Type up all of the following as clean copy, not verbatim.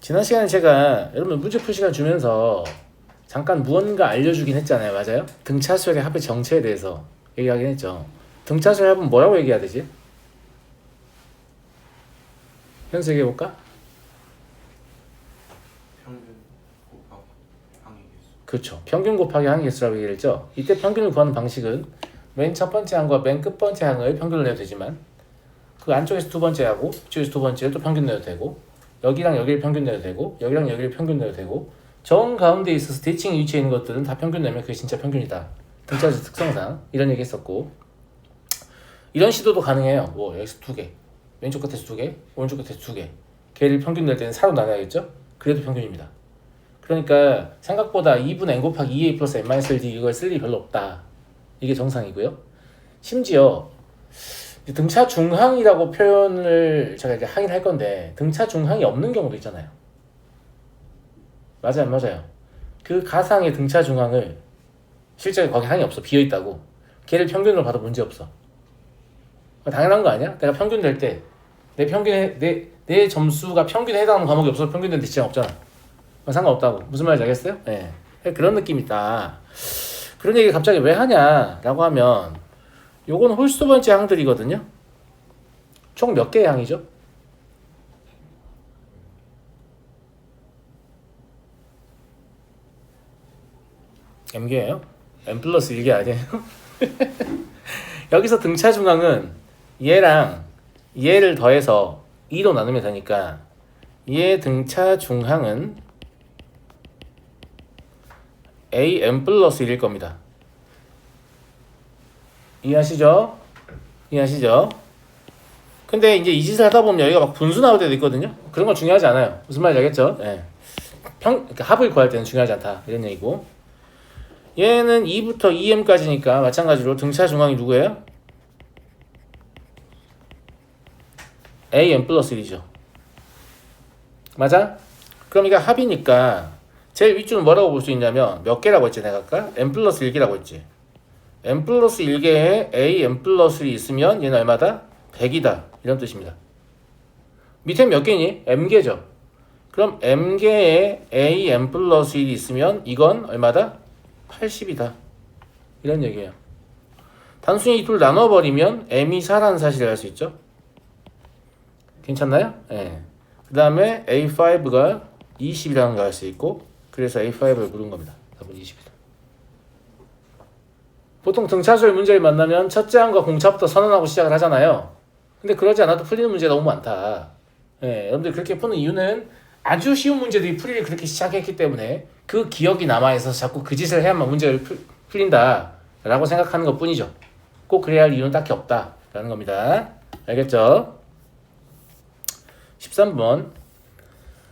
지난 시간에 제가 여러분 문제 풀 시간 주면서 잠깐 무언가 알려주긴 했잖아요. 맞아요? 등차수열의 합의 정체에 대해서 얘기하긴 했죠. 등차수열 합은 뭐라고 얘기해야 되지? 현수 얘기해볼까? 평균 곱하기 항의 개수. 그렇죠. 평균 곱하기 항의 개수라고 얘기했죠. 이때 평균을 구하는 방식은 맨 첫 번째 항과 맨 끝 번째 항의 평균을 내도 되지만 그 안쪽에서 두 번째 하고 이쪽에서 두 번째를 또 평균 내도 되고 여기랑 여기를 평균 내도 되고 여기랑 여기를 평균 내도 되고 정 가운데 있어서 대칭 위치에 있는 것들은 다 평균 내면 그게 진짜 평균이다. 등차수 특성상 이런 얘기 했었고 이런 시도도 가능해요. 뭐 여기서 두 개, 왼쪽 끝에서 두 개, 오른쪽 끝에서 두 개. 걔를 평균 낼 때는 4로 나눠야겠죠? 그래도 평균입니다. 그러니까 생각보다 2분의 n 곱하기 2a 플러스 n-1d 이걸 쓸 일이 별로 없다. 이게 정상이고요. 심지어 등차 중항이라고 표현을 제가 이제 하긴 할 건데 등차 중항이 없는 경우도 있잖아요. 맞아요, 맞아요. 그 가상의 등차 중항을 실제 거기 항이 없어, 비어 있다고. 걔를 평균으로 봐도 문제 없어. 당연한 거 아니야? 내가 평균 낼 때 내 평균에 내 점수가 평균에 해당하는 과목이 없어서 평균 낼때 지장 없잖아. 상관없다고. 무슨 말인지 알겠어요? 예. 네. 그런 느낌이 있다. 그런 얘기 갑자기 왜 하냐라고 하면 요건 홀수 번째 항들이거든요. 총 몇 개의 항이죠? m개예요? m 플러스 1개 아니에요? 여기서 등차 중항은 얘랑 얘를 더해서 2로 나누면 되니까 얘 등차 중항은 am 플러스 1일 겁니다. 이해하시죠? 이해하시죠? 근데 이제 이 짓을 하다 보면 여기가 막 분수 나올 때도 있거든요. 그런 건 중요하지 않아요. 무슨 말인지 알겠죠? 예. 그러니까 합을 구할 때는 중요하지 않다. 이런 얘기고. 얘는 2부터 2m까지니까 마찬가지로 등차 중항이 누구예요? am 플러스 1이죠. 맞아? 그럼 이게 합이니까 제일 위쪽은 뭐라고 볼 수 있냐면 몇 개라고 했지 내가 아까? m 플러스 1개라고 했지. m 플러스 1개에 am 플러스 1이 있으면 얘는 얼마다? 100이다. 이런 뜻입니다. 밑에 몇 개니? m개죠. 그럼 m개에 am 플러스 1이 있으면 이건 얼마다? 80이다. 이런 얘기예요. 단순히 이 둘 나눠버리면 m이 4라는 사실을 알 수 있죠. 괜찮나요? 예. 그 다음에 A5가 20이라는 걸 알 수 있고 그래서 A5를 부른 겁니다. 답은 20이다. 보통 등차수열 문제를 만나면 첫째 항과 공차부터 선언하고 시작을 하잖아요. 근데 그러지 않아도 풀리는 문제가 너무 많다. 예, 여러분들 그렇게 푸는 이유는 아주 쉬운 문제들이 풀이를 그렇게 시작했기 때문에 그 기억이 남아있어서 자꾸 그 짓을 해야만 문제를 풀린다라고 생각하는 것 뿐이죠. 꼭 그래야 할 이유는 딱히 없다라는 겁니다. 알겠죠? 13번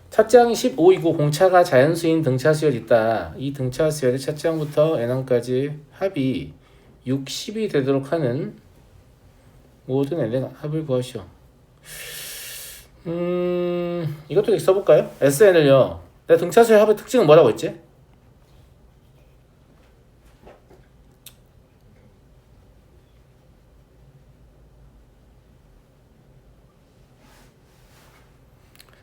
첫째 항이 15이고 공차가 자연수인 등차수열이 있다. 이 등차수열의 첫째 항부터 n항까지 합이 60이 되도록 하는 모든 n의 합을 구하시오. 이것도 이렇게 써볼까요? SN을요. 내가 등차수열 합의 특징은 뭐라고 했지?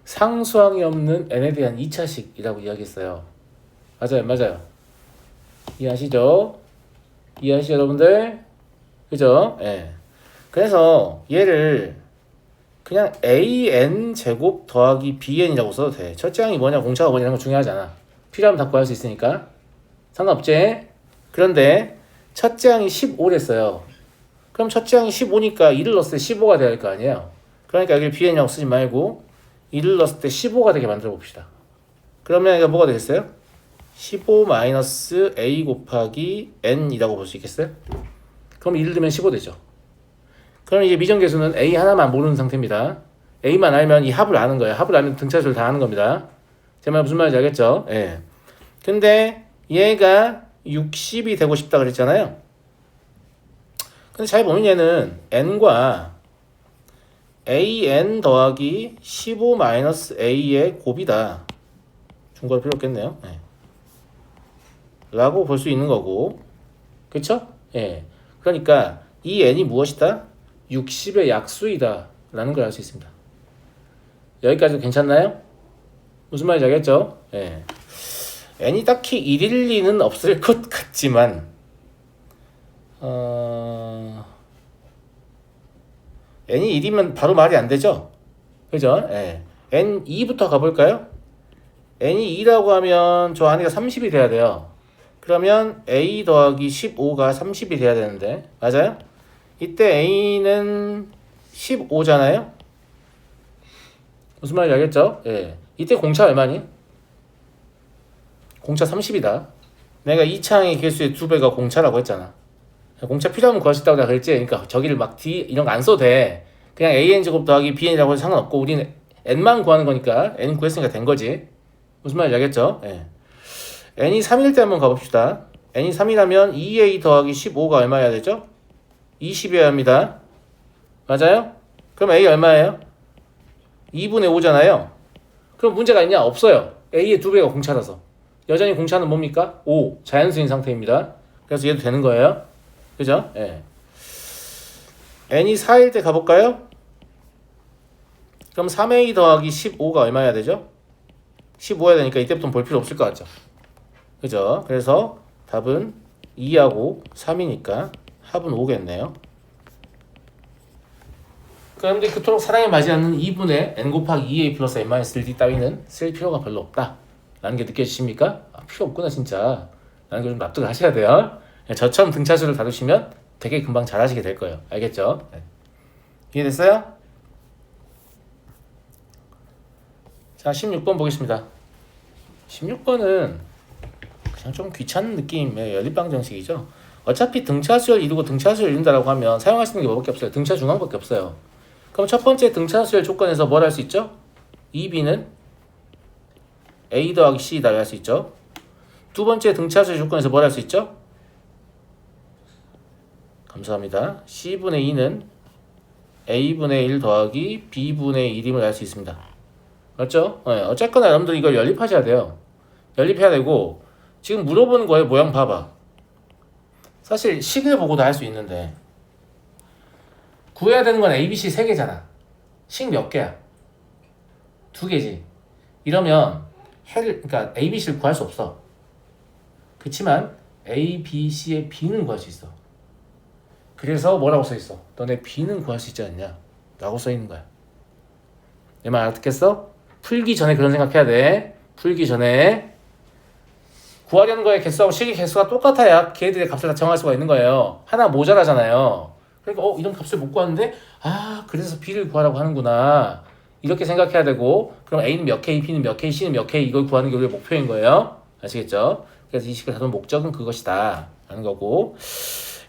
상수항이 없는 n에 대한 2차식이라고 이야기했어요. 맞아요, 맞아요. 이해하시죠? 이해하시죠, 여러분들? 그죠? 예. 그래서 얘를 그냥 an 제곱 더하기 bn이라고 써도 돼. 첫째 항이 뭐냐, 공차가 뭐냐 이런 거 중요하지 않아. 필요하면 다 구할 수 있으니까 상관없지. 그런데 첫째 항이 15랬어요. 그럼 첫째 항이 15니까 2를 넣었을 때 15가 돼야 할 거 아니에요. 그러니까 여기 bn이라고 쓰지 말고 2를 넣었을 때 15가 되게 만들어 봅시다. 그러면 이거 뭐가 되겠어요? 15 마이너스 a 곱하기 n이라고 볼 수 있겠어요? 그럼 1을 넣으면 15 되죠. 그럼 이제 미정계수는 a 하나만 모르는 상태입니다. a만 알면 이 합을 아는 거예요. 합을 알면 등차수를 다 아는 겁니다. 제 말 무슨 말인지 알겠죠? 예. 근데 얘가 60이 되고 싶다 그랬잖아요. 근데 잘 보면 얘는 n과 an 더하기 15 마이너스 a의 곱이다. 중괄호 필요 없겠네요. 예. 라고 볼 수 있는 거고. 그쵸? 예. 그러니까 이 n이 무엇이다? 60의 약수이다 라는 걸 알 수 있습니다. 여기까지도 괜찮나요? 무슨 말인지 알겠죠? 예. n이 딱히 1일 리는 없을 것 같지만 n이 1이면 바로 말이 안 되죠? 그죠? 예. n 2부터 가볼까요? n이 2라고 하면 저 안에가 30이 돼야 돼요. 그러면 a 더하기 15가 30이 돼야 되는데 맞아요? 이때 a는 15잖아요? 무슨 말인지 알겠죠? 예. 이때 공차 얼마니? 공차 30이다. 내가 이 창의 개수의 2배가 공차라고 했잖아. 공차 필요하면 구할 수 있다고 내가 그랬지. 그러니까 저기를 막 D 이런 거 안 써도 돼. 그냥 an 제곱 더하기 bn이라고 해서 상관없고 우리는 n만 구하는 거니까 n 구했으니까 된 거지. 무슨 말인지 알겠죠? 예. n이 3일 때 한번 가봅시다. n이 3이라면 2a 더하기 15가 얼마여야 되죠? 20이어야 합니다. 맞아요? 그럼 a 얼마예요? 2분의 5잖아요. 그럼 문제가 있냐? 없어요. a의 2배가 공차라서. 여전히 공차는 뭡니까? 5. 자연수인 상태입니다. 그래서 얘도 되는 거예요. 그죠? 예. n이 4일 때 가볼까요? 그럼 3a 더하기 15가 얼마여야 되죠? 15여야 되니까 이때부터는 볼 필요 없을 것 같죠? 그죠? 그래서 답은 2하고 3이니까 합은 5겠네요. 그런데 그토록 사랑에 맞지 않는 2분의 n 곱하기 2a 플러스 n-1d 따위는 쓸 필요가 별로 없다 라는 게 느껴지십니까? 필요 없구나 진짜 라는 걸 좀 납득을 하셔야 돼요. 저처럼 등차수를 다루시면 되게 금방 잘 하시게 될 거예요. 알겠죠? 네. 이해됐어요? 자 16번 보겠습니다. 16번은 그냥 좀 귀찮은 느낌의 연립방 정식이죠. 어차피 등차수열 이루고 등차수열 이룬다라고 하면 사용할 수 있는 게 뭐밖에 없어요. 등차 중앙밖에 없어요. 그럼 첫 번째 등차수열 조건에서 뭘 할 수 있죠? 2b는 a 더하기 c다 할 수 있죠. 두 번째 등차수열 조건에서 뭘 할 수 있죠? 감사합니다. c분의 2는 a분의 1 더하기 b분의 1임을 알 수 있습니다. 맞죠? 네, 어쨌거나 여러분들 이걸 연립하셔야 돼요. 연립해야 되고 지금 물어보는 거예요. 모양 봐봐. 사실 식을 보고도 할 수 있는데 구해야 되는 건 A, B, C 3개잖아. 식 몇 개야? 2개지. 이러면 그러니까 A, B, C를 구할 수 없어. 그렇지만 A, B, C의 B는 구할 수 있어. 그래서 뭐라고 써 있어? 너네 B는 구할 수 있지 않냐? 라고 써 있는 거야. 내 말 알아듣겠어? 풀기 전에 그런 생각해야 돼. 풀기 전에 구하려는 거의 개수하고 식의 개수가 똑같아야 걔들의 값을 다 정할 수가 있는 거예요. 하나 모자라잖아요. 그러니까 이런 값을 못 구하는데 그래서 B를 구하라고 하는구나 이렇게 생각해야 되고 그럼 A는 몇 K, B는 몇 K, C는 몇 K 이걸 구하는 게 우리의 목표인 거예요. 아시겠죠? 그래서 이 식을 다루는 목적은 그것이다 라는 거고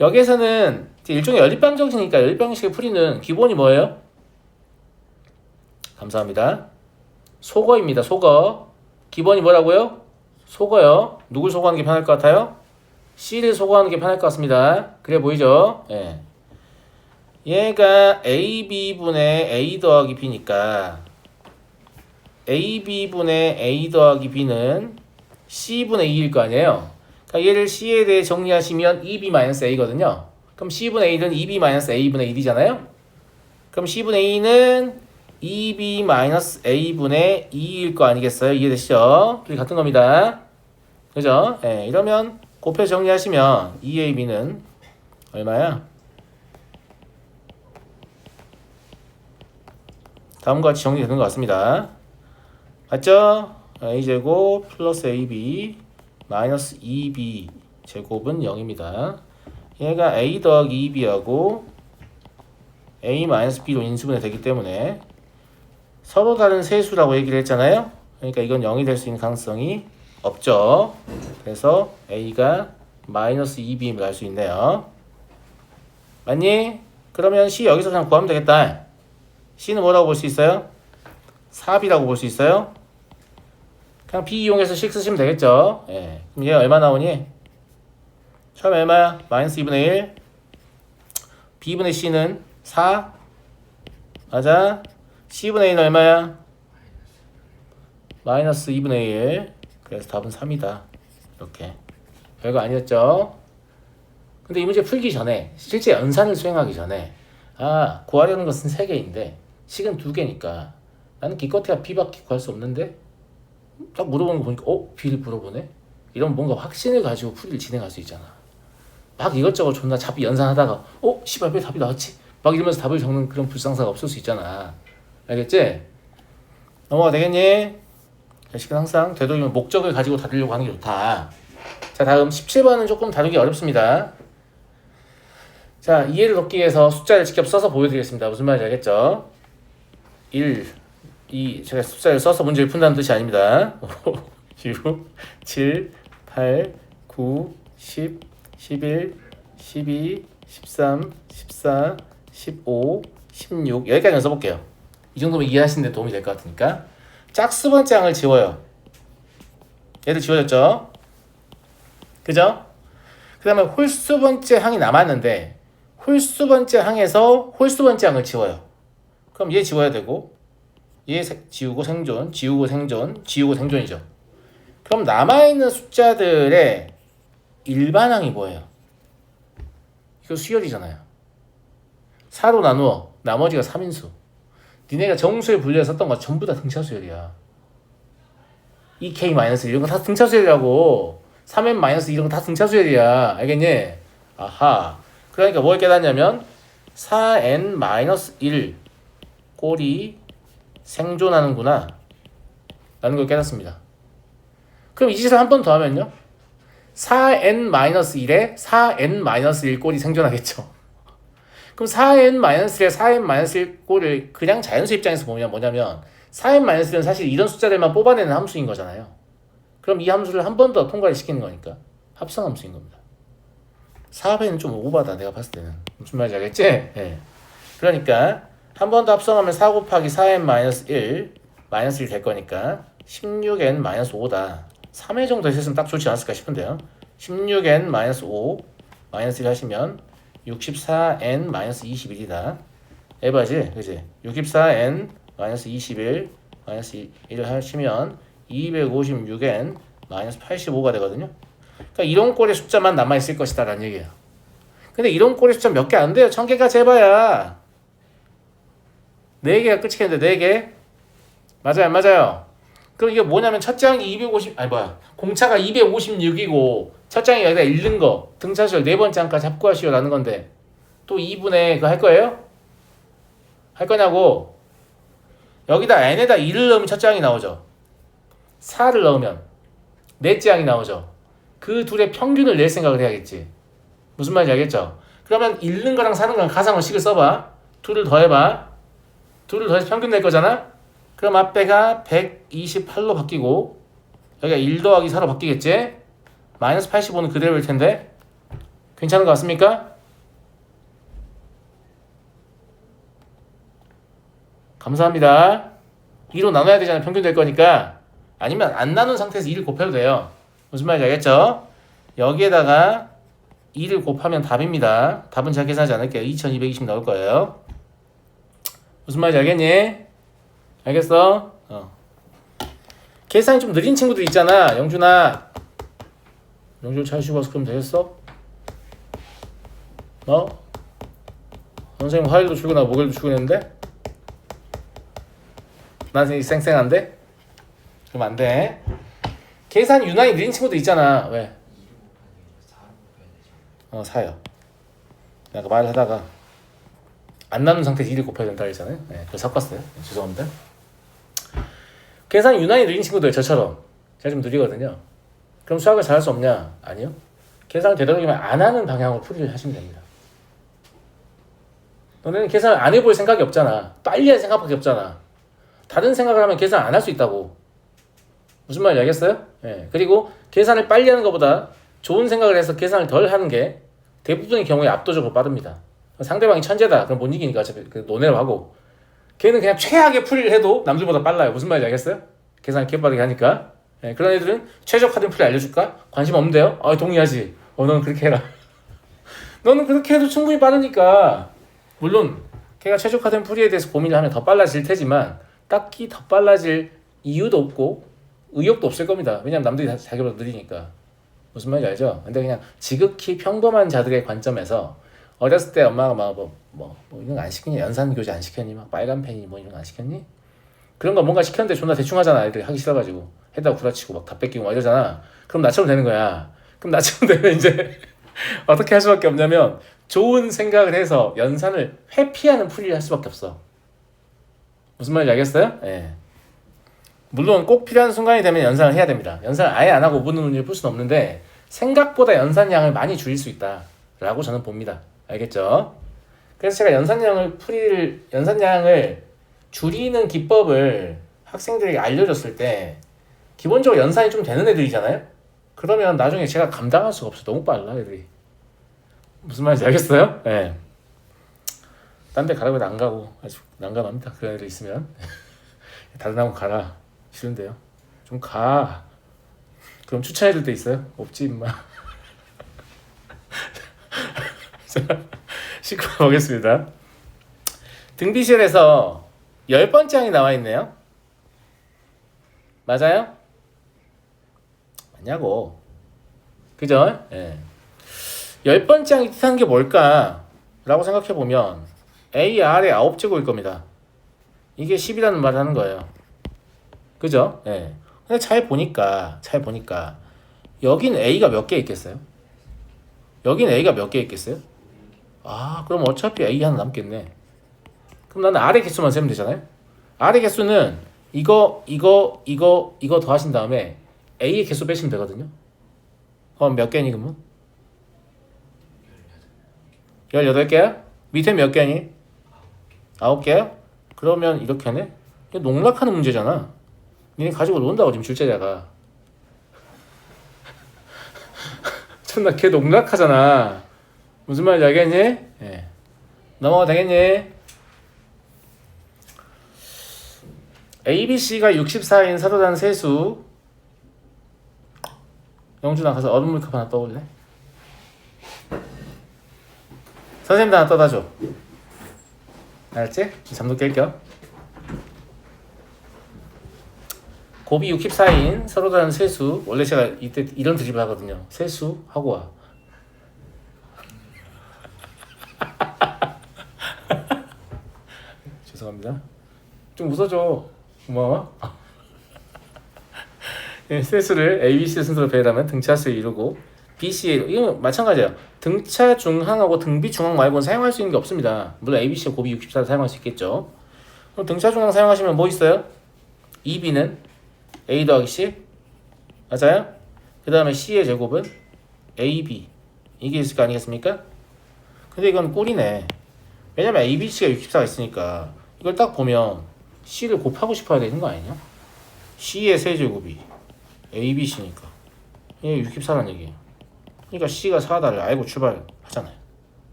여기에서는 일종의 연립방정식이니까 연립방정식의 풀이는 기본이 뭐예요? 감사합니다. 소거입니다. 소거. 기본이 뭐라고요? 소거요. 누굴 소거하는 게 편할 것 같아요? C를 소거하는 게 편할 것 같습니다. 그래 보이죠? 예. 얘가 AB분의 A 더하기 B니까 AB분의 A 더하기 B는 C분의 2일 거 아니에요? 그러니까 얘를 C에 대해 정리하시면 2B-A거든요. 그럼 C분의 1은 2B-A분의 1이잖아요? 그럼 C분의 2는 2B-A분의 2일 거 아니겠어요? 이해되시죠? 둘이 같은 겁니다. 그죠? 예, 이러면 곱해 정리하시면 2AB는 얼마야? 다음과 같이 정리되는 것 같습니다. 맞죠? a제곱 플러스 ab 마이너스 2b 제곱은 0입니다. 얘가 a 더하기 2b하고 a 마이너스 b로 인수분해 되기 때문에 서로 다른 세수라고 얘기를 했잖아요. 그러니까 이건 0이 될 수 있는 가능성이 없죠. 그래서 a가 마이너스 2b임을 알 수 있네요. 맞니? 그러면 c 여기서 그냥 구하면 되겠다. c는 뭐라고 볼 수 있어요? 4b라고 볼 수 있어요? 그냥 b 이용해서 식 쓰시면 되겠죠. 예. 그럼 얘 얼마 나오니? 처음에 얼마야? 마이너스 2분의 1 b분의 c는 4 맞아? c분의 1은 얼마야? 마이너스 2분의 1 그래서 답은 3이다. 이렇게 별거 아니었죠? 근데 이 문제 풀기 전에 실제 연산을 수행하기 전에 구하려는 것은 3개인데 식은 2개니까 나는 기껏해야 b밖에 구할 수 없는데 딱 물어보는 거 보니까 B를 물어보네? 이런 뭔가 확신을 가지고 풀이를 진행할 수 있잖아. 막 이것저것 존나 잡이 연산하다가 씨발 왜 답이 나왔지? 막 이러면서 답을 적는 그런 불상사가 없을 수 있잖아. 알겠지? 넘어가 되겠니? 식은 항상 되도록이면 목적을 가지고 다루려고 하는 게 좋다. 자, 다음 17번은 조금 다루기 어렵습니다. 자, 이해를 돕기 위해서 숫자를 직접 써서 보여드리겠습니다. 무슨 말인지 알겠죠? 1, 2, 제가 숫자를 써서 문제를 푼다는 뜻이 아닙니다. 5, 6, 7, 8, 9, 10, 11, 12, 13, 14, 15, 16 여기까지만 써볼게요. 이 정도면 이해하시는 데 도움이 될 것 같으니까. 짝수 번째 항을 지워요. 얘들 지워졌죠? 그죠? 그 다음에 홀수 번째 항이 남았는데 홀수 번째 항에서 홀수 번째 항을 지워요. 그럼 얘 지워야 되고 얘 지우고 생존, 지우고 생존, 지우고 생존이죠. 그럼 남아있는 숫자들의 일반항이 뭐예요? 이거 수열이잖아요. 4로 나누어 나머지가 3인수. 니네가 정수에 분류해서 썼던 거 전부 다 등차수열이야. 2k-1 이런 거 다 등차수열이라고. 3n-2 이런 거 다 등차수열이야. 알겠니? 아하. 그러니까 뭘 깨닫냐면 4n-1 꼴이 생존하는구나 라는 걸 깨닫습니다. 그럼 이 짓을 한 번 더 하면요 4n-1에 4n-1 꼴이 생존하겠죠. 그럼 4n-1에 4n-1 꼴을 그냥 자연수 입장에서 보면 뭐냐면 4n-1은 사실 이런 숫자들만 뽑아내는 함수인 거잖아요. 그럼 이 함수를 한 번 더 통과를 시키는 거니까 합성 함수인 겁니다. 4배는 좀 오바다 내가 봤을 때는. 무슨 말인지 알겠지? 네. 그러니까 한 번 더 합성하면 4 곱하기 4n-1 -1 될 거니까 16n-5다. 3회 정도 했으면 딱 좋지 않았을까 싶은데요. 16n-5 -1 하시면 64n-21이다. 에바지, 그지? 64n-21 -1을 하시면 256n-85가 되거든요. 그러니까 이런 꼴의 숫자만 남아있을 것이다 라는 얘기예요. 근데 이런 꼴의 숫자 몇 개 안 돼요. 1000개가 제봐야 4개가 끝이겠는데 4개? 맞아요, 맞아요. 그럼 이게 뭐냐면 첫 장이 250, 공차가 256이고 첫 장이 여기다 읽는 거 등차수열 네 번째 항까지 합구하시오 라는 건데 또 2분의 그거 할 거예요? 할 거냐고. 여기다 n에다 2를 넣으면 첫 장이 나오죠. 4를 넣으면 넷째 항이 나오죠. 그 둘의 평균을 낼 생각을 해야겠지. 무슨 말인지 알겠죠? 그러면 읽는 거랑 사는 거랑 가상원식을 써봐. 둘을 더해봐. 둘을 더해서 평균 낼 거잖아? 그럼 앞에가 128로 바뀌고 여기가 1 더하기 4로 바뀌겠지? 마이너스 85는 그대로일 텐데 괜찮은 것 같습니까? 감사합니다. 2로 나눠야 되잖아요. 평균 될 거니까. 아니면 안 나눈 상태에서 2를 곱해도 돼요. 무슨 말인지 알겠죠? 여기에다가 2를 곱하면 답입니다. 답은 제가 계산하지 않을게요. 2220 나올 거예요. 무슨 말인지 알겠니? 알겠어? 계산이 좀 느린 친구들 있잖아. 영준아. 영준 잘 쉬고 와서 그럼 되겠어? 선생님 화요일도 출근하고 목요일도 출근했는데? 난 쌩쌩한데? 그럼 안 돼. 계산이 유난히 느린 친구들 있잖아. 왜? 4요. 내가 말을 하다가 안 나눈 상태에서 2를 곱해야 된다 했잖아요. 네, 그래서 섞었어요. 죄송합니다. 계산이 유난히 느린 친구들 저처럼 제가 좀 느리거든요. 그럼 수학을 잘할 수 없냐? 아니요. 계산을 되도록이면 안 하는 방향으로 풀이를 하시면 됩니다. 너네는 계산을 안 해볼 생각이 없잖아. 빨리 할 생각밖에 없잖아. 다른 생각을 하면 계산 안 할 수 있다고. 무슨 말인지 알겠어요? 네. 그리고 계산을 빨리 하는 것보다 좋은 생각을 해서 계산을 덜 하는 게 대부분의 경우에 압도적으로 빠릅니다. 상대방이 천재다. 그럼 못 이기니까 어차피 논의를 하고 걔는 그냥 최악의 풀이를 해도 남들보다 빨라요. 무슨 말인지 알겠어요? 계산을 개빠르게 하니까. 네, 그런 애들은 최적화된 풀이 알려줄까? 관심 없는데요? 동의하지. 너는 그렇게 해라. 너는 그렇게 해도 충분히 빠르니까. 물론 걔가 최적화된 풀이에 대해서 고민을 하면 더 빨라질 테지만 딱히 더 빨라질 이유도 없고 의욕도 없을 겁니다. 왜냐면 남들이 다 자기보다 느리니까. 무슨 말인지 알죠? 근데 그냥 지극히 평범한 자들의 관점에서 어렸을 때 엄마가 막 뭐 이런 거 안 시켰니? 연산교재 안 시켰니? 막 빨간 펜이 뭐 이런 거 안 시켰니? 그런 거 뭔가 시켰는데 존나 대충 하잖아. 애들이 하기 싫어가지고. 해다 구라치고 막 다 뺏기고 막 이러잖아. 그럼 나처럼 되는 거야. 그럼 나처럼 되면 이제 어떻게 할 수밖에 없냐면 좋은 생각을 해서 연산을 회피하는 풀이를 할 수밖에 없어. 무슨 말인지 알겠어요? 예. 물론 꼭 필요한 순간이 되면 연산을 해야 됩니다. 연산을 아예 안 하고 모든 문제를 풀 수는 없는데 생각보다 연산량을 많이 줄일 수 있다라고 저는 봅니다. 알겠죠? 그래서 제가 연산량을 줄이는 기법을 학생들에게 알려줬을 때 기본적으로 연산이 좀 되는 애들이잖아요? 그러면 나중에 제가 감당할 수가 없어. 너무 빨라 애들이. 무슨 말인지 알겠어요? 예. 딴 데 가라고 해도 안 가고 아주 난감합니다. 그런 애들 있으면. 다른 학원 가라. 싫은데요. 좀 가. 그럼 추천해줄 데 있어요? 없지 임마. 자, 씻고 보겠습니다. 등비실에서 10번째 항이 나와 있네요. 맞아요? 맞냐고. 그죠? 예. 10번째 항이 뜻하는 게 뭘까? 라고 생각해보면 AR의 9제곱일 겁니다. 이게 10이라는 말을 하는 거예요. 그죠? 예. 근데 잘 보니까 여긴 A가 몇 개 있겠어요? 여긴 A가 몇 개 있겠어요? 아, 그럼 어차피 A 하나 남겠네. 그럼 나는 R의 개수만 세면 되잖아요? R의 개수는 이거 더하신 다음에 A의 개수 빼시면 되거든요. 그럼 몇 개니 그러면? 18개야? 밑에 몇 개니? 9개야? 그러면 이렇게 하네? 이거 농락하는 문제잖아. 니네 가지고 논다고 지금 줄제자가. 존나 걔 농락하잖아. 무슨 말인지 알겠니? 예. 넘어가도 되겠니? A, B, C가 64인 서로 다른 세수. 영준아 가서 얼음물컵 하나 떠올래? 선생님도 하나 떠다 줘. 알았지? 잠도 깰겨. 곱이 64인 서로 다른 세수. 원래 제가 이때 이런 드립을 하거든요. 세수 하고 와. 죄송합니다. 좀 웃어줘. 고마워. 예, 세수를 A, B, C 순서로 배열하면 등차수를 이루고 BCA 이건 마찬가지예요. 등차 중항하고 등비 중항 말고는 사용할 수 있는 게 없습니다. 물론 A, B, C가 곱이 64를 사용할 수 있겠죠. 그럼 등차 중항 사용하시면 뭐 있어요? 2B는 A 더하기 C 맞아요? 그 다음에 C의 제곱은 AB 이게 있을 거 아니겠습니까? 근데 이건 꿀이네. 왜냐면 A, B, C가 64가 있으니까 이걸 딱 보면 C를 곱하고 싶어야 되는 거 아니냐? C의 세제곱이 A, B, C니까 이게 64란 얘기예요. 그러니까 C가 4다를 알고 출발하잖아요.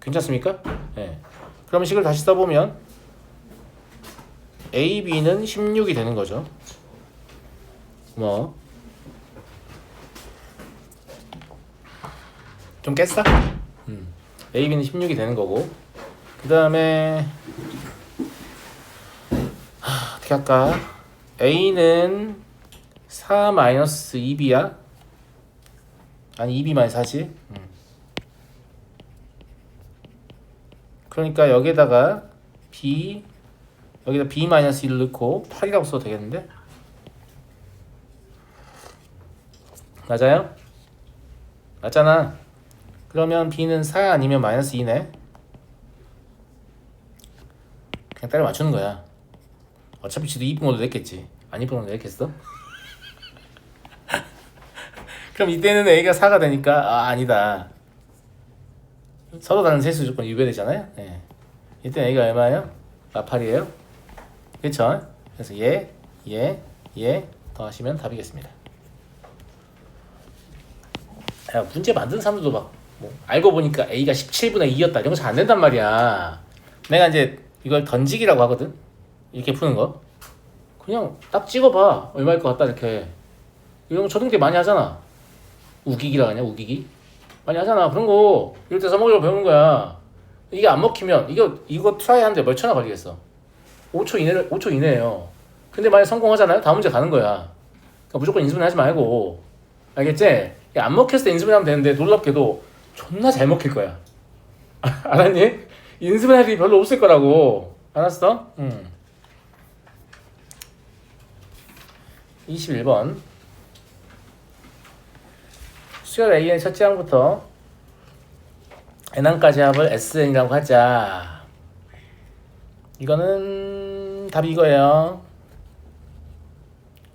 괜찮습니까? 네. 그럼 식을 다시 써보면 A, B는 16이 되는 거죠. 뭐 좀 깼어? A, B는 16이 되는 거고 그 다음에 어떻게 할까? A는 4-2B야? 아니 2B-4지? 그러니까 여기에다가 B 여기다 B-1을 넣고 8이라고 써도 되겠는데? 맞아요? 맞잖아. 그러면 B는 4 아니면 -2네. 그냥 따라 맞추는 거야. 어차피 지도 이쁜 걸로 냈겠지. 안 이쁜 걸로 냈겠어? 그럼 이때는 A가 4가 되니까 아니다. 서로 다른 세수 조건 유배되잖아요. 네. 이때는 A가 얼마예요? 8이에요. 그쵸? 그래서 얘 더하시면 답이겠습니다. 야, 문제 만든 사람들도 막 뭐 알고 보니까 A가 17분의 2였다 이런 거 잘 안 된단 말이야. 내가 이제 이걸 던지기라고 하거든. 이렇게 푸는 거 그냥 딱 찍어봐. 얼마일 것 같다 이렇게. 이런 거 초등 때 많이 하잖아. 우기기라 하냐 우기기 많이 하잖아. 그런 거 이럴 때 써먹으려고 배우는 거야. 이게 안 먹히면 이거 트라이 하는데 몇 초나 걸리겠어. 5초 이내에요. 근데 만약 성공하잖아요. 다음 문제 가는 거야. 그러니까 무조건 인수분 하지 말고 알겠지? 안 먹혔을 때 인수분 하면 되는데 놀랍게도 존나 잘 먹힐 거야. 알았니? 인수분 할 일이 별로 없을 거라고. 알았어? 21번 수열 AN의 첫째 항부터 n항까지 합을 SN이라고 하자. 이거는 답이 이거예요.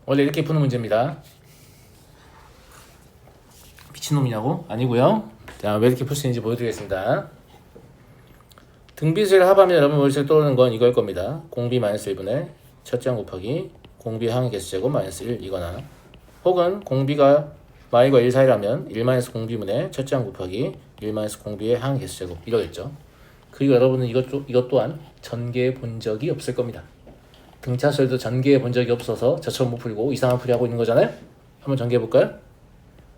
원래 이렇게 푸는 문제입니다. 미친놈이냐고? 아니고요. 자, 왜 이렇게 풀 수 있는지 보여드리겠습니다. 등비수열 합하면 여러분 머릿속에 떠오르는 건 이걸 겁니다. 공비 마이너스 1분의 첫째 항 곱하기 공비 항의 개수제곱 마이너스 1 이거나, 혹은 공비가 마이과 1 사이라면 1 마이너스 공비분의 첫째 항 곱하기 1 마이너스 공비의 항의 개수제곱 이러겠죠. 그리고 여러분은 이것 또한 전개해 본 적이 없을 겁니다. 등차수열도 전개해 본 적이 없어서 저처럼 못 풀고 이상한 풀이 하고 있는 거잖아요. 한번 전개해 볼까요?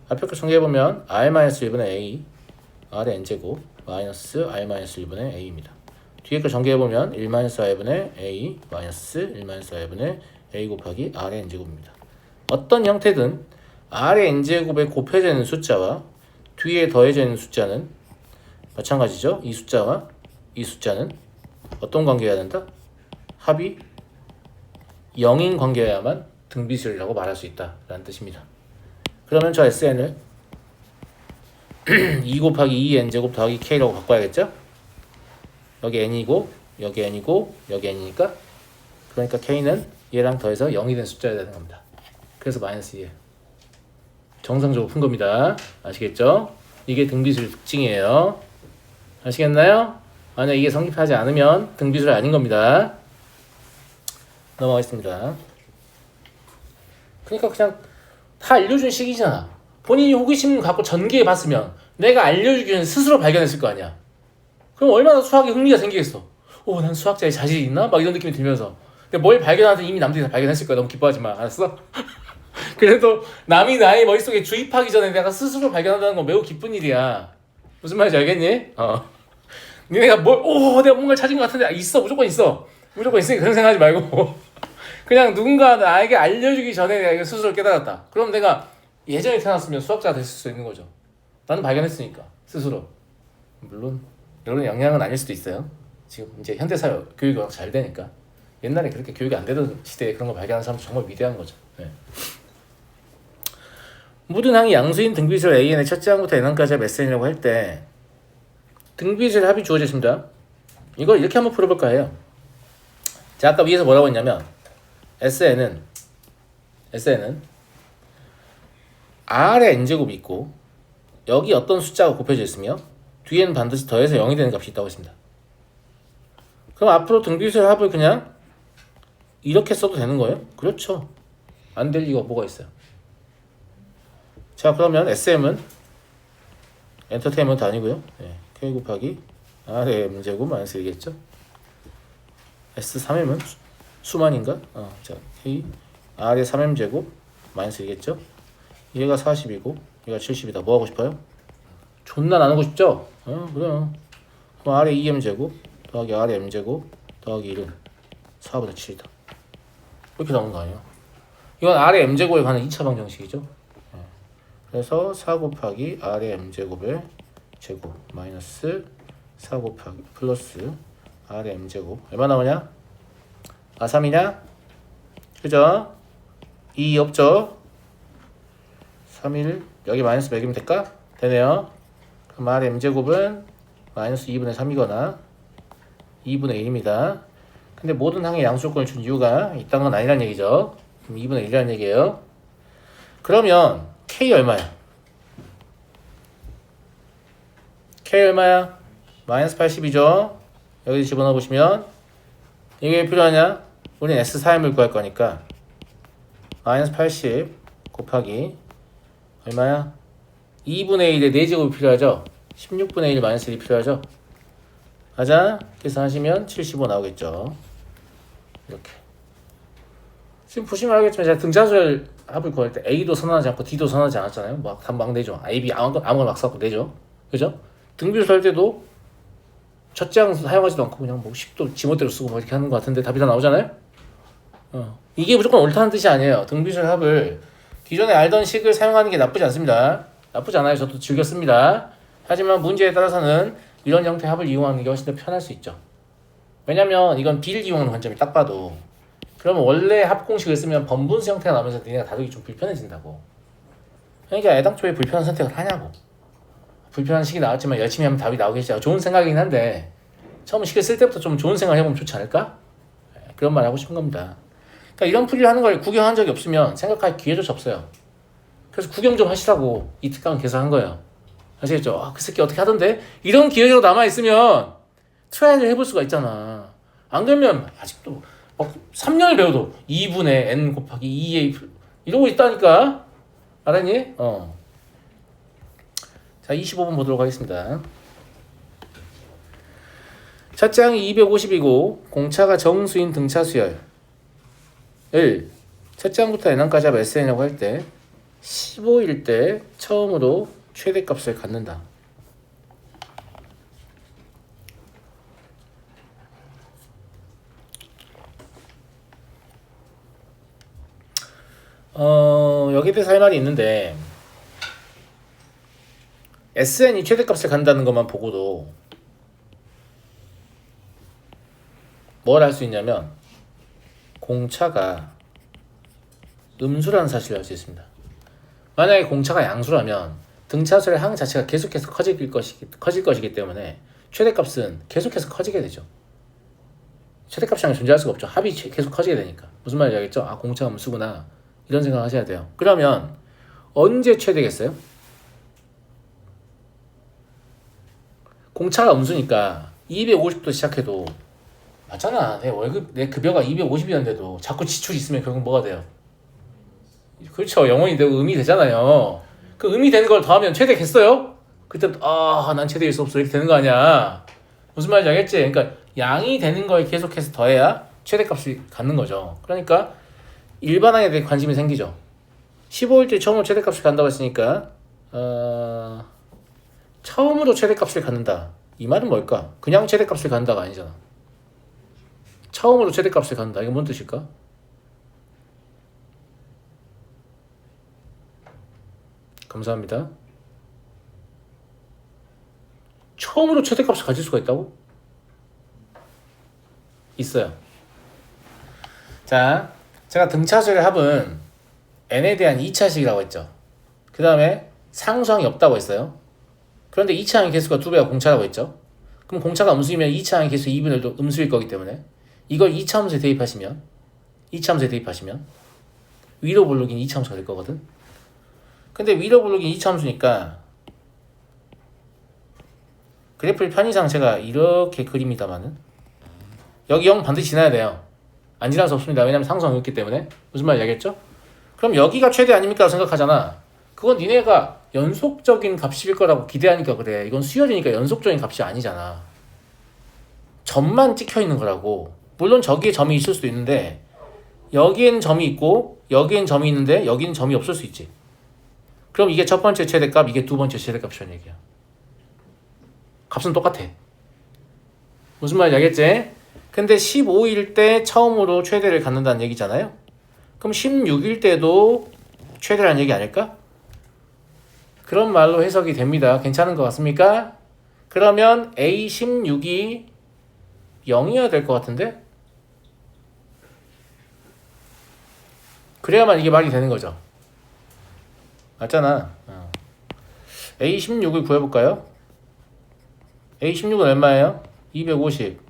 앞에 거 전개해 보면 r-1분의 a r의 n제곱 마이너스 r-1분의 a입니다. 뒤에 거 전개해 보면 1-r분의 a 마이너스 1-r분의 a 곱하기 r의 n제곱입니다. 어떤 형태든 r의 n제곱에 곱해져 있는 숫자와 뒤에 더해져 있는 숫자는 마찬가지죠. 이 숫자와 이 숫자는 어떤 관계여야 된다? 합이 0인 관계여야만 등비수열이라고 말할 수 있다라는 뜻입니다. 그러면 저 SN을 2 곱하기 2n제곱 더하기 k라고 바꿔야겠죠? 여기 n이고 여기 n이고 여기 n이니까, 그러니까 k는 얘랑 더해서 0이 된 숫자여야 되는 겁니다. 그래서 마이너스 2예요. 정상적으로 푼 겁니다. 아시겠죠? 이게 등비수열 특징이에요. 아시겠나요? 만약 이게 성립하지 않으면 등비수열 아닌 겁니다. 넘어가겠습니다. 그러니까 그냥 다 알려준 식이잖아. 본인이 호기심 갖고 전개해 봤으면 내가 알려주기 전에 스스로 발견했을 거 아니야. 그럼 얼마나 수학에 흥미가 생기겠어. 오, 난 수학자에 자질이 있나? 막 이런 느낌이 들면서. 근데 뭘 발견하든 이미 남들이 다 발견했을 거야. 너무 기뻐하지 마. 알았어? 그래도 남이 나의 머릿속에 주입하기 전에 내가 스스로 발견한다는 건 매우 기쁜 일이야. 무슨 말인지 알겠니? 니네가 내가 뭔가를 찾은 것 같은데, 있어. 무조건 있어. 무조건 있으니까 그런 생각하지 말고. 그냥 누군가 나에게 알려주기 전에 내가 이거 스스로 깨달았다. 그럼 내가 예전에 태어났으면 수학자가 됐을 수 있는 거죠. 나는 발견했으니까 스스로. 물론 이런 영향은 아닐 수도 있어요. 지금 이제 현대사회 교육이 워낙 잘 되니까. 옛날에 그렇게 교육이 안 되던 시대에 그런 거 발견한 사람도 정말 위대한 거죠. 네. 모든 항이 양수인 등비수열 AN의 첫째 항부터 n항까지 합 SN이라고 할 때 등비수열 합이 주어졌습니다. 이걸 이렇게 한번 풀어볼까 해요. 자, 아까 위에서 뭐라고 했냐면 SN은 R의 n제곱이 있고 여기 어떤 숫자가 곱해져 있으며 뒤에는 반드시 더해서 0이 되는 값이 있다고 했습니다. 그럼 앞으로 등비수열 합을 그냥 이렇게 써도 되는 거예요? 그렇죠. 안 될 리가 뭐가 있어요. 자, 그러면 SM은 엔터테인먼트 아니고요. 네, K 곱하기 R의 M제곱 마이너스 1겠죠. S3M은 수만인가? 자, K R의 3M제곱 마이너스 1겠죠. 얘가 40이고 얘가 70이다. 뭐 하고 싶어요? 존나 나누고 싶죠? 그럼 R의 2M제곱 더하기 R의 M제곱 더하기 1은 4분의 7이다. 이렇게 나오는 거 아니에요? 이건 R의 M제곱에 관한 2차 방정식이죠. 그래서 4 곱하기 R의 M제곱의 제곱 마이너스 4 곱하기 플러스 R의 M제곱 얼마 나오냐? 3이냐? 그죠? 2 없죠? 3일 여기 마이너스 매기면 될까? 되네요. 그럼 R의 M제곱은 마이너스 2분의 3이거나 2분의 1입니다. 근데 모든 항의 양수조건을 준 이유가 있다는 건 아니란 얘기죠. 그럼 2분의 1이라는 얘기예요. 그러면 K 얼마야? K 얼마야? 마이너스 80이죠. 여기 집어넣어 보시면 이게 필요하냐? 우리는 S4M을 구할 거니까 마이너스 80 곱하기 얼마야? 2분의 1의 4제곱이 필요하죠. 16분의 1 마이너스 1이 필요하죠. 맞아? 계산하시면 75 나오겠죠. 이렇게. 지금 보시면 알겠지만 제가 등차수열 합을 구할 때 A도 선언하지 않고 D도 선언하지 않았잖아요. 막 답 막 내죠. A, B 아무거나 막 써갖고 내죠. 그죠? 등비수열 할 때도 첫째 항 사용하지도 않고 그냥 뭐 10도 지멋대로 쓰고 뭐 이렇게 하는 것 같은데 답이 다 나오잖아요. 이게 무조건 옳다는 뜻이 아니에요. 등비수열 합을 기존에 알던 식을 사용하는 게 나쁘지 않습니다. 나쁘지 않아요. 저도 즐겨 씁니다. 하지만 문제에 따라서는 이런 형태의 합을 이용하는 게 훨씬 더 편할 수 있죠. 왜냐면 이건 B를 이용하는 관점이 딱 봐도 그러면 원래 합 공식을 쓰면 번분수 형태가 나오면서 니네가 다루기 좀 불편해진다고. 그러니까 애당초에 불편한 선택을 하냐고. 불편한 식이 나왔지만 열심히 하면 답이 나오겠지. 좋은 생각이긴 한데 처음 식을 쓸 때부터 좀 좋은 생각을 해보면 좋지 않을까? 그런 말 하고 싶은 겁니다. 그러니까 이런 풀이를 하는 걸 구경한 적이 없으면 생각할 기회조차 없어요. 그래서 구경 좀 하시라고 이 특강을 계속 한 거예요. 아시겠죠? 아, 그 새끼 어떻게 하던데? 이런 기억이라도 남아있으면 트라이를 해볼 수가 있잖아. 안 그러면 아직도 막 3년을 배워도 2분의 n 곱하기 2a 이러고 있다니까. 알았니? 자, 25번 보도록 하겠습니다. 첫 장이 250이고 공차가 정수인 등차 수열 1. 첫 장부터 n항까지 합 SN이라고 할 때 15일 때 처음으로 최대값을 갖는다. 여기에 대해서 할 말이 있는데 SN이 최대값을 간다는 것만 보고도 뭘 알 수 있냐면 공차가 음수라는 사실을 알 수 있습니다. 만약에 공차가 양수라면 등차수의 항 자체가 계속해서 커질 것이기 때문에 최대값은 계속해서 커지게 되죠. 최대값이 아니라 존재할 수가 없죠. 합이 계속 커지게 되니까. 무슨 말인지 알겠죠? 아, 공차가 음수구나. 이런 생각을 하셔야 돼요. 그러면 언제 최대겠어요? 공차가 음수니까 250도 시작해도 맞잖아. 내 급여가 250이었는데도 자꾸 지출이 있으면 결국 뭐가 돼요? 그렇죠. 영원히 되고 음이 되잖아요. 그 음이 되는 걸 더하면 최대겠어요? 그때부터 난 최대일 수 없어 이렇게 되는 거 아니야. 무슨 말인지 알겠지? 그러니까 양이 되는 걸 계속해서 더해야 최대값이 갖는 거죠. 그러니까 일반항에 대해 관심이 생기죠. 15일 때 처음으로 최대값을 간다고 했으니까 처음으로 최대값을 갖는다. 이 말은 뭘까? 그냥 최대값을 간다가 아니잖아. 처음으로 최대값을 갖는다. 이게 뭔 뜻일까? 감사합니다. 처음으로 최대값을 가질 수가 있다고? 있어요. 자, 제가 등차수의 합은 n에 대한 2차식이라고 했죠. 그 다음에 상수항이 없다고 했어요. 그런데 2차항의 개수가 2배가 공차라고 했죠. 그럼 공차가 음수이면 2차항의 개수 2분의 1도 음수일 거기 때문에 이걸 2차 함수에 대입하시면 위로 볼록인 2차 함수가 될 거거든. 근데 위로 볼록인 2차 함수니까 그래프를 편의상 제가 이렇게 그립니다만은 여기 0 반드시 지나야 돼요. 안 지날 수 없습니다. 왜냐면 상수항이 없기 때문에. 무슨 말인지 알겠죠? 그럼 여기가 최대 아닙니까? 라고 생각하잖아. 그건 니네가 연속적인 값일 거라고 기대하니까 그래. 이건 수열이니까 연속적인 값이 아니잖아. 점만 찍혀 있는 거라고. 물론 저기에 점이 있을 수도 있는데 여기엔 점이 있고 여기엔 점이 있는데 여기는 점이 없을 수 있지. 그럼 이게 첫 번째 최대값, 이게 두 번째 최대값이라는 얘기야. 값은 똑같아. 무슨 말인지 알겠지? 근데 15일 때 처음으로 최대를 갖는다는 얘기잖아요. 그럼 16일 때도 최대라는 얘기 아닐까? 그런 말로 해석이 됩니다. 괜찮은 것 같습니까? 그러면 A16이 0이어야 될 것 같은데? 그래야만 이게 말이 되는 거죠. 맞잖아. A16을 구해볼까요? A16은 얼마예요? 250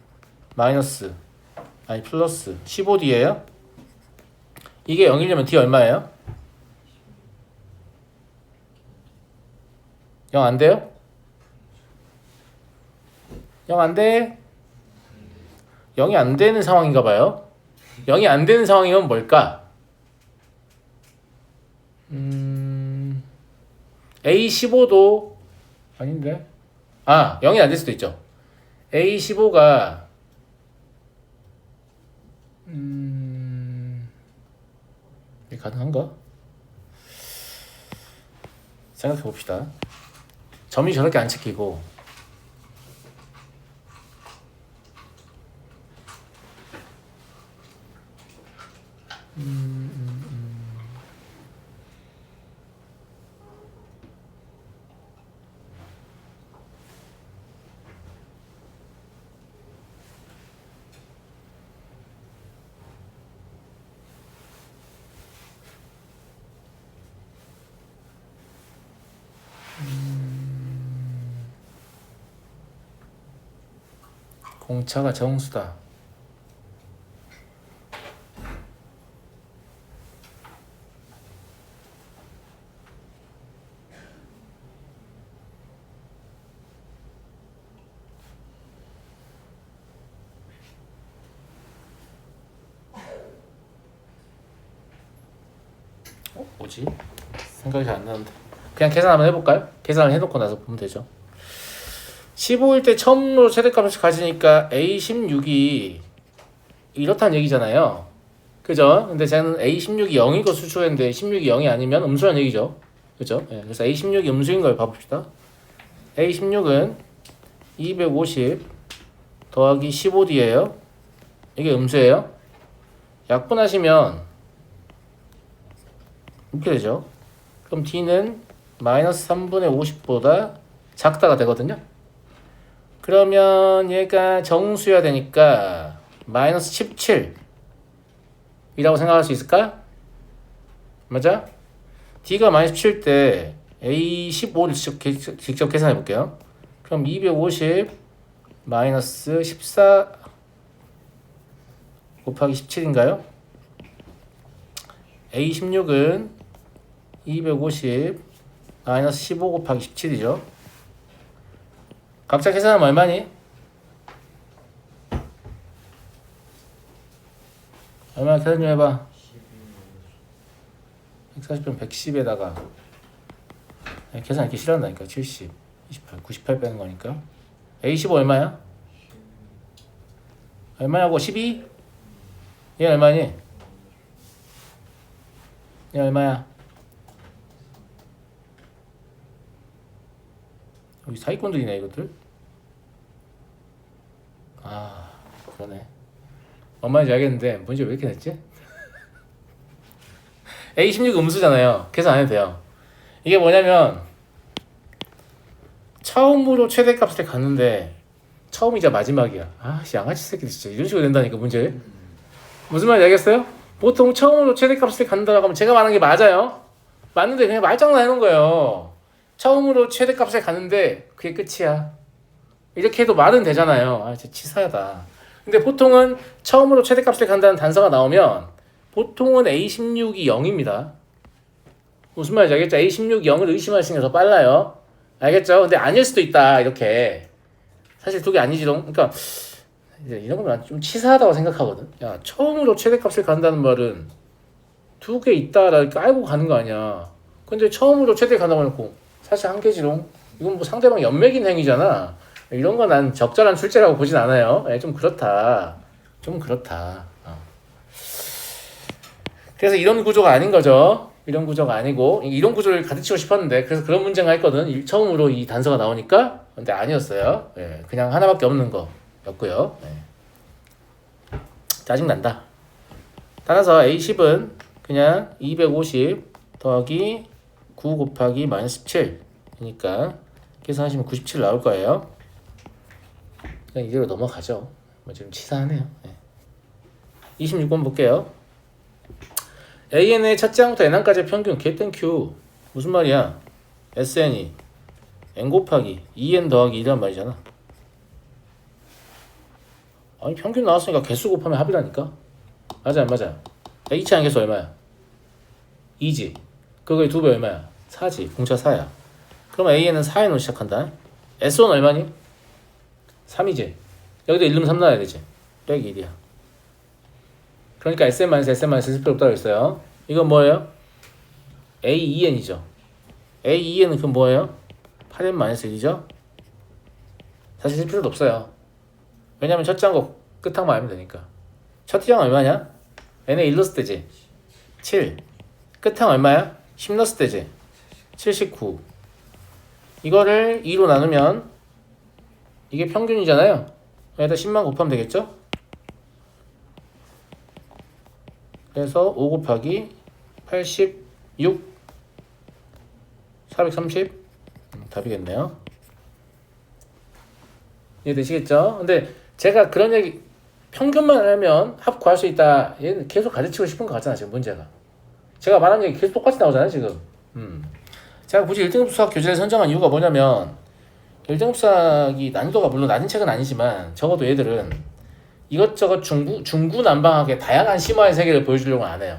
플러스 15D예요? 이게 0이려면 D 얼마예요? 0 안 돼요? 0 안 돼? 0이 안 되는 상황인가 봐요. 0이 안 되는 상황이면 뭘까? A15도 아닌데? 0이 안 될 수도 있죠. A15가 이게 가능한가? 생각해 봅시다. 점이 저렇게 안 찍히고 공차가 정수다. 뭐지? 생각이 잘 안 나는데. 그냥 계산 한번 해볼까요? 계산을 해놓고 나서 보면 되죠. 15일 때 처음으로 최대값을 가지니까 A16이 이렇다는 얘기잖아요. 그죠? 근데 저는 A16이 0인 거 수출했는데 16이 0이 아니면 음수란 얘기죠. 그죠? 네, 그래서 A16이 음수인 걸 봐봅시다. A16은 250 더하기 15D예요. 이게 음수예요. 약분하시면 이렇게 되죠. 그럼 D는 마이너스 3분의 50보다 작다가 되거든요. 그러면 얘가 정수여야 되니까 마이너스 17 이라고 생각할 수 있을까? 맞아? D가 마이너스 17 때 A15를 직접 계산해 볼게요. 그럼 250 마이너스 14 곱하기 17인가요? A16은 250 마이너스 15 곱하기 17이죠. 각자 계산하면 얼마니? 얼마나 계산 좀 해봐. 140은 110에다가 계산 이렇게 싫어한다니까. 70, 28, 98 빼는 거니까. A15 얼마야? 얼마냐고? 12? 얘 얼마니? 얘 얼마야? 여기 사기꾼들이네 이것들. 아 그러네. 얼마인지 알겠는데 문제 왜 이렇게 냈지? A16 음수잖아요. 계산 안 해도 돼요. 이게 뭐냐면 처음으로 최대값을 갔는데 처음이자 마지막이야. 아씨 양아치 새끼들 진짜 이런 식으로 된다니까 문제. 무슨 말인지 알겠어요? 보통 처음으로 최대값을 간다라고 하면 제가 말하는 게 맞아요. 맞는데 그냥 말장난 해놓은 거예요. 처음으로 최대값을 갔는데 그게 끝이야. 이렇게 해도 말은 되잖아요. 아 진짜 치사하다. 근데 보통은 처음으로 최대값을 간다는 단서가 나오면 보통은 A16이 0입니다. 무슨 말인지 알겠죠? A16이 0을 의심하시는 게 더 빨라요. 알겠죠? 근데 아닐 수도 있다. 이렇게. 사실 두 개 아니지롱. 그러니까 이런 건 난 좀 치사하다고 생각하거든. 야 처음으로 최대값을 간다는 말은 두 개 있다라고 깔고 가는 거 아니야. 근데 처음으로 최대 간다고 해놓고 사실 한 개지롱. 이건 뭐 상대방 연맥인 행위잖아. 이런 거 난 적절한 출제라고 보진 않아요. 좀 그렇다. 좀 그렇다. 그래서 이런 구조가 아닌 거죠. 이런 구조가 아니고 이런 구조를 가르치고 싶었는데 그래서 그런 문제가 있거든. 처음으로 이 단서가 나오니까. 근데 아니었어요. 그냥 하나밖에 없는 거였고요. 짜증난다. 따라서 A10은 그냥 250 더하기 9 곱하기 마이너스 17이니까 계산하시면 97 나올 거예요. 그냥 이대로 넘어가죠. 좀 치사하네요. 26번 볼게요. AN의 첫째 항부터 N항까지의 평균 개땡큐 무슨 말이야? SN이 N 곱하기 2N 더하기 2란 말이잖아. 아니 평균 나왔으니까 개수 곱하면 합이라니까. 맞아 안 맞아? H의 항 개수 얼마야? 2지. 그거의 2배 얼마야? 4지. 공차 4야. 그럼 AN은 4N으로 시작한다. S1 얼마니? 3이지. 여기도 1 넣으면 3 나와야 되지. 빼기 1이야. 그러니까 SM-SM- 쓸 필요 없다고 했어요. 이건 뭐예요? A2N이죠. A2N은 그럼 뭐예요? 8N-1이죠? 사실 쓸 필요도 없어요. 왜냐면 첫째 항거 끝항만 알면 되니까. 첫째 항 얼마냐? N에 1 넣었을 때지. 7. 끝항 얼마야? 10 넣었을 때지. 79. 이거를 2로 나누면 이게 평균이잖아요. 여기다 10만 곱하면 되겠죠? 그래서 5 곱하기 86 430 답이겠네요. 이해되시겠죠? 근데 제가 그런 얘기 평균만 알면 합 구할 수 있다. 얘는 계속 가르치고 싶은 것 같잖아 지금 문제가. 제가 말한 얘기 계속 똑같이 나오잖아요 지금. 제가 굳이 1등급 수학 교재를 선정한 이유가 뭐냐면 일정 곱하기 난이도가 물론 낮은 책은 아니지만 적어도 얘들은 이것저것 중구난방하게 다양한 심화의 세계를 보여주려고 안 해요.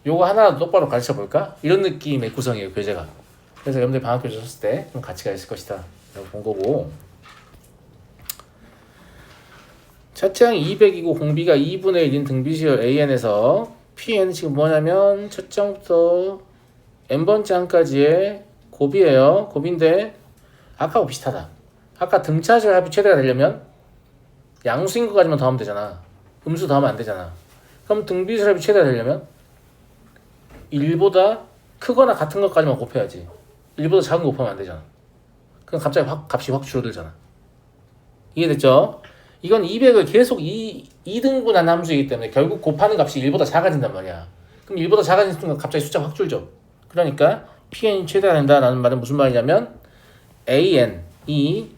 요거 하나 똑바로 가르쳐 볼까? 이런 느낌의 구성이에요, 교재가. 그래서 여러분들 방학교 줬을 때 좀 가치가 있을 것이다 라고 본 거고, 첫째 항이 200이고 공비가 2분의 1인 등비시열 AN에서 PN 지금 뭐냐면 첫째 항부터 n번째 항까지의 곱이에요. 곱인데 아까하고 비슷하다. 아까 등차수열 합이 최대가 되려면 양수인 것까지만 더하면 되잖아. 음수 더하면 안 되잖아. 그럼 등비시열 합이 최대가 되려면 1보다 크거나 같은 것까지만 곱해야지. 1보다 작은 거 곱하면 안 되잖아. 그럼 갑자기 값이 확 줄어들잖아. 이해됐죠? 이건 200을 계속 2등분한 함수이기 때문에 결국 곱하는 값이 1보다 작아진단 말이야. 그럼 1보다 작아진 순간 갑자기 숫자가 확 줄죠. 그러니까 PN이 최대가 된다라는 말은 무슨 말이냐면 AN이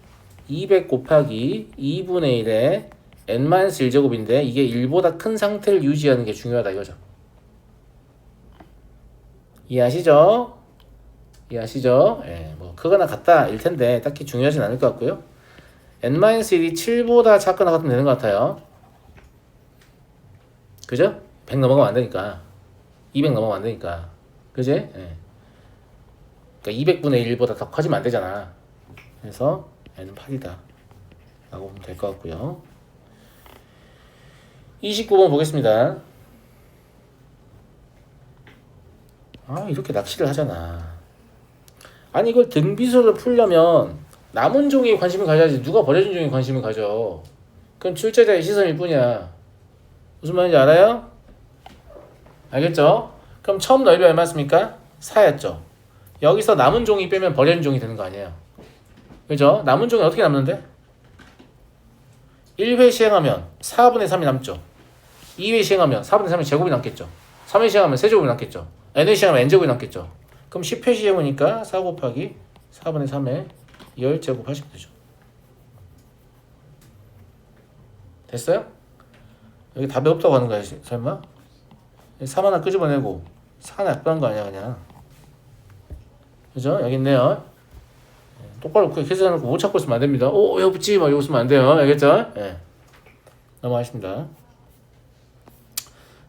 200 곱하기 2분의 1의 n-1제곱인데 이게 1보다 큰 상태를 유지하는 게 중요하다 이거죠. 이해하시죠? 이해하시죠? 예, 뭐 크거나 같다 일 텐데 딱히 중요하진 않을 것 같고요. n-1이 7보다 작거나 같으면 되는 것 같아요. 그죠? 100 넘어가면 안 되니까. 200 넘어가면 안 되니까. 그지? 예. 그러니까 200분의 1보다 더 커지면 안 되잖아. 그래서 n은 8이다 라고 보면 될 것 같고요. 29번 보겠습니다. 아, 이렇게 낚시를 하잖아. 아니 이걸 등비수를 풀려면 남은 종이에 관심을 가져야지 누가 버려진 종이에 관심을 가져. 그건 출제자의 시선일 뿐이야. 무슨 말인지 알아요? 알겠죠? 그럼 처음 넓이 얼마였습니까? 4였죠. 여기서 남은 종이 빼면 버려진 종이 되는 거 아니에요. 그죠? 남은 종이 어떻게 남는데? 1회 시행하면 4분의 3이 남죠. 2회 시행하면 4분의 3의 제곱이 남겠죠. 3회 시행하면 세제곱이 남겠죠. n회 시행하면 n제곱이 남겠죠. 그럼 10회 시행이니까 4 곱하기 4분의 3의 10제곱 하시면 되죠. 됐어요? 여기 답이 없다고 하는 거야 설마? 3 하나 끄집어내고 4 하나 약분한 거 아니야 그냥. 그죠? 여기 있네요. 똑바로 계산해놓고 못 찾고 있으면 안 됩니다. 오 왜 없지? 막 이러고 있으면 안 돼요. 알겠죠? 예. 넘어가겠습니다.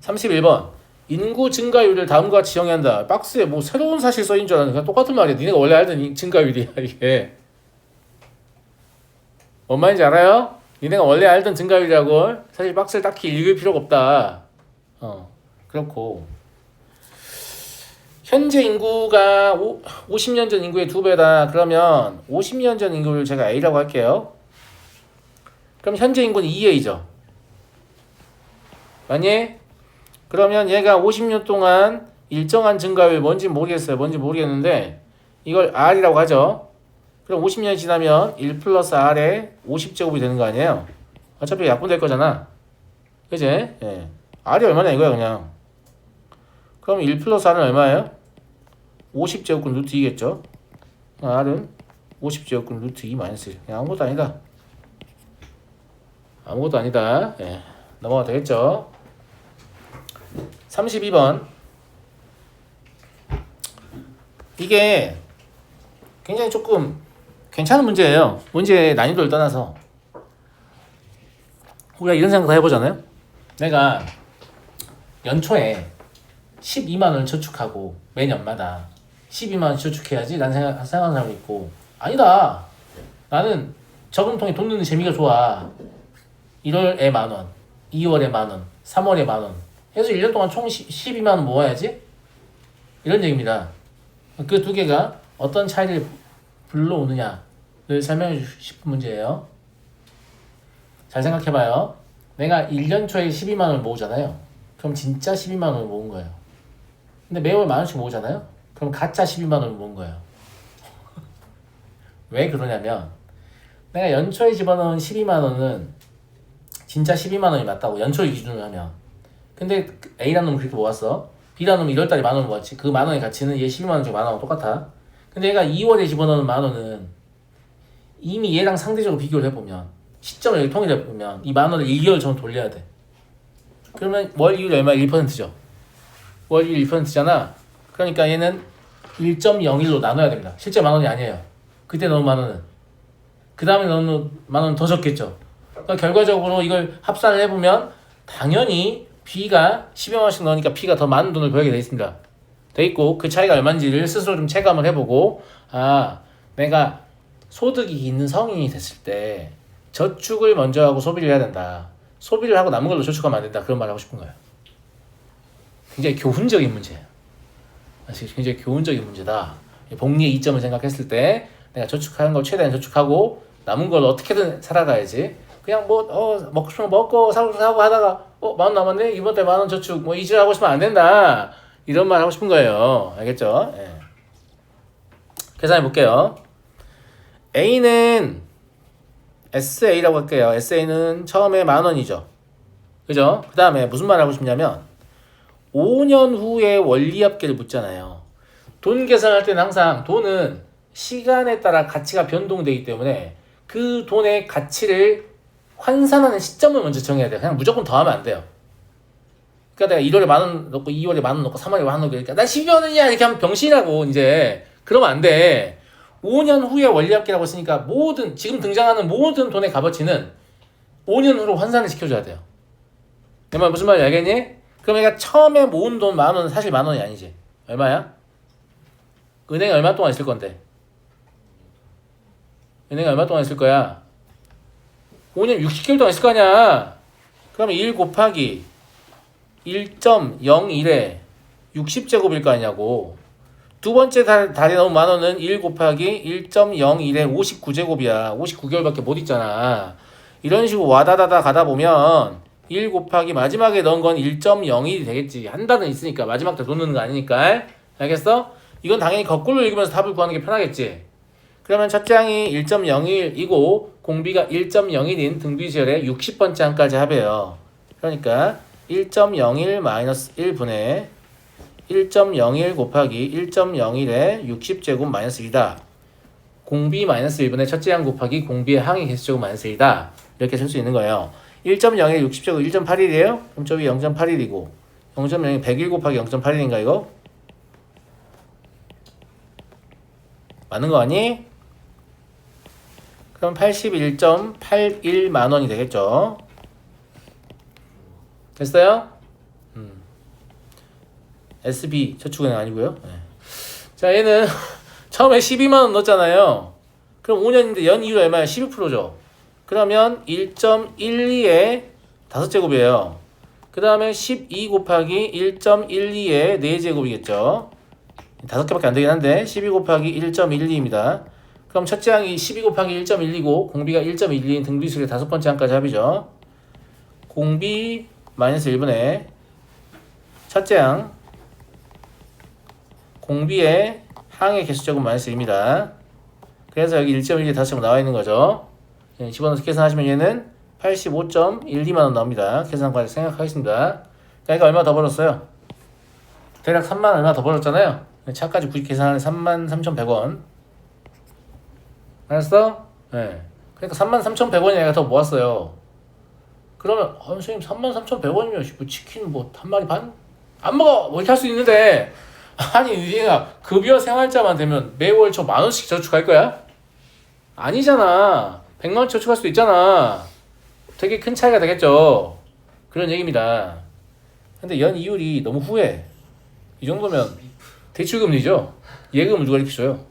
31번 인구 증가율을 다음과 같이 정의한다. 박스에 뭐 새로운 사실 써인 줄 알았는데 그냥 똑같은 말이야. 니네가 원래 알던 증가율이야 이게. 뭔 말인지 알아요? 니네가 원래 알던 증가율이라고. 사실 박스를 딱히 읽을 필요가 없다. 그렇고 현재 인구가 50년 전 인구의 2배다. 그러면 50년 전 인구를 제가 A라고 할게요. 그럼 현재 인구는 2A죠. 아니? 그러면 얘가 50년 동안 일정한 증가율 뭔지 모르겠어요. 뭔지 모르겠는데 이걸 R이라고 하죠. 그럼 50년이 지나면 1 플러스 R에 50제곱이 되는 거 아니에요? 어차피 약분될 거잖아. 그지? 예. R이 얼마냐 이거야 그냥. 그럼 1 플러스 R은 얼마예요? 50제곱근 루트 2겠죠? R은 50제곱근 루트 2 마이너스 1. 그냥 아무것도 아니다. 아무것도 아니다. 예. 넘어가도 되겠죠? 32번. 이게 굉장히 조금 괜찮은 문제예요. 문제의 난이도를 떠나서 우리가 이런 생각 다 해보잖아요. 내가 연초에 12만 원을 저축하고 매년마다 12만 원 저축해야지 라는 생각하는 사람이 있고, 아니다 나는 저금통에 돈 넣는 재미가 좋아. 1월에 만원, 2월에 만원, 3월에 만원 해서 1년 동안 총 12만 원 모아야지 이런 얘기입니다. 그 두 개가 어떤 차이를 불러오느냐를 설명해 주고 싶은 문제예요. 잘 생각해봐요. 내가 1년 초에 12만 원을 모으잖아요. 그럼 진짜 12만 원을 모은 거예요. 근데 매월 만 원씩 모으잖아요. 그럼 가짜 12만 원을 모은 거예요. 왜 그러냐면 내가 연초에 집어넣은 12만 원은 진짜 12만 원이 맞다고 연초에 기준으로 하면. 근데 A라는 놈은 그렇게 모았어. B라는 놈은 1월달에 만 원을 모았지. 그 만 원의 가치는 얘 12만 원 중에 만 원하고 똑같아. 근데 얘가 2월에 집어넣은 만 원은 이미 얘랑 상대적으로 비교를 해보면 시점을 여기 통일해보면 이 만 원을 1개월 전 돌려야 돼. 그러면 월 이율이 얼마야? 1%죠. 월 이율 1%잖아. 그러니까 얘는 1.01로 나눠야 됩니다. 실제 만 원이 아니에요. 그때 넣은 만 원은. 그 다음에 넣는 만 원 더 적겠죠. 그러니까 결과적으로 이걸 합산을 해보면 당연히 B가 10여 원씩 넣으니까 P가 더 많은 돈을 벌게 돼 있습니다. 돼 있고 그 차이가 얼마인지를 스스로 좀 체감을 해보고 내가 소득이 있는 성인이 됐을 때 저축을 먼저 하고 소비를 해야 된다. 소비를 하고 남은 걸로 저축하면 안 된다. 그런 말 하고 싶은 거예요. 굉장히 교훈적인 문제예요. 굉장히 교훈적인 문제다. 복리의 이점을 생각했을 때 내가 저축하는 걸 최대한 저축하고 남은 걸 어떻게든 살아가야지. 그냥 먹고 싶은 거 먹고 사고 하다가 만원 남았네? 이번 달 10,000원 저축 이질하고 싶으면 안 된다. 이런 말 하고 싶은 거예요. 알겠죠? 예. 계산해 볼게요. A는 SA라고 할게요. SA는 처음에 10,000원이죠. 그죠? 그 다음에 무슨 말 하고 싶냐면 5년 후에 원리합계를 묻잖아요. 돈 계산할 때는 항상 돈은 시간에 따라 가치가 변동되기 때문에 그 돈의 가치를 환산하는 시점을 먼저 정해야 돼요. 그냥 무조건 더하면 안 돼요. 그러니까 내가 1월에 10,000원 넣고 2월에 10,000원 넣고 3월에 10,000원 넣고 그러니까 난 12만 원이야 이렇게 하면 병신이라고 이제 그러면 안 돼. 5년 후에 원리합계라고 했으니까 지금 등장하는 모든 돈의 값어치는 5년 후로 환산을 시켜줘야 돼요. 내 말 무슨 말인지 알겠니? 그럼 내가 처음에 모은 돈 10,000원은 사실 10,000원이 아니지. 얼마야? 은행에 얼마 동안 있을 건데? 은행에 얼마 동안 있을 거야? 5년 60개월 동안 있을 거 아니야. 그러면 1 곱하기 1.01에 60제곱일 거 아니냐고. 두 번째 달에 넣은 10,000원은 1 곱하기 1.01에 59제곱이야. 59개월밖에 못 있잖아. 이런 식으로 와다다다 가다 보면 1 곱하기 마지막에 넣은 건 1.01이 되겠지. 한 달은 있으니까 마지막 때 돈 넣는 거 아니니까. 알겠어? 이건 당연히 거꾸로 읽으면서 답을 구하는 게 편하겠지. 그러면 첫째 항이 1.01이고 공비가 1.01인 등비지열의 60번째 항까지 합해요. 그러니까 1.01 마이너스 1분의 1.01 곱하기 1.01에 60제곱 마이너스 1이다. 공비 마이너스 1분의 첫째 항 곱하기 공비의 항의 개수제곱 마이너스 1이다. 이렇게 쓸 수 있는 거예요. 1.01에 60제곱 1.81이에요? 그럼 저기 0.81이고 0.01이 101 곱하기 0.81인가 이거? 맞는 거 아니? 그럼 81.81만 원이 되겠죠. 됐어요? SB 저축은행 아니고요. 네. 자 얘는 처음에 12만 원 넣었잖아요. 그럼 5년인데 연 이율 얼마야? 12%죠. 그러면 1.12에 5제곱이에요. 그 다음에 12 곱하기 1.12에 4제곱이겠죠. 5개밖에 안 되긴 한데 12 곱하기 1.12입니다. 그럼 첫째 항이 12 곱하기 1.12고 공비가 1.12인 등비수의 5번째 항까지 합이죠. 공비 마이너스 1분의 첫째 항 공비의 항의 개수제곱 마이너스 1입니다. 그래서 여기 1.12에 5제곱 나와 있는 거죠. 집어넣어서 계산하시면 얘는 85.12만 원 나옵니다. 계산까지 생각하겠습니다. 그러니까 얼마 더 벌었어요? 대략 3만 얼마 더 벌었잖아요. 차까지 굳이 계산하면 33,100원. 알았어? 네. 그러니까 33,100원이 내가 더 모았어요. 그러면 선생님 33,100원이면 뭐 치킨 뭐 한 마리 반? 안 먹어! 뭐 이렇게 할 수 있는데 아니 얘가 급여 생활자만 되면 매월 저 10,000원씩 저축할 거야? 아니잖아. 100만 원 저축할 수도 있잖아. 되게 큰 차이가 되겠죠. 그런 얘기입니다. 근데 연 이율이 너무 후해. 이 정도면 대출금리죠. 예금을 누가 이렇게 줘요?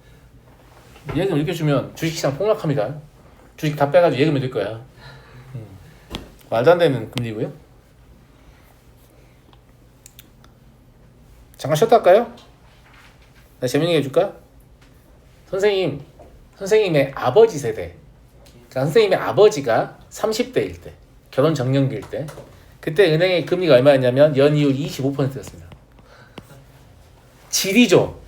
예금 이렇게 주면 주식시장 폭락합니다. 주식 다 빼가지고 예금이 될 거야. 말도 안 되는 금리고요. 잠깐 쉬었다 할까요? 나 재밌는 게 해줄까? 선생님의 아버지 세대. 그러니까 선생님의 아버지가 30대일 때, 결혼 정년기일 때, 그때 은행의 금리가 얼마였냐면 연이율 25%였습니다. 질이죠.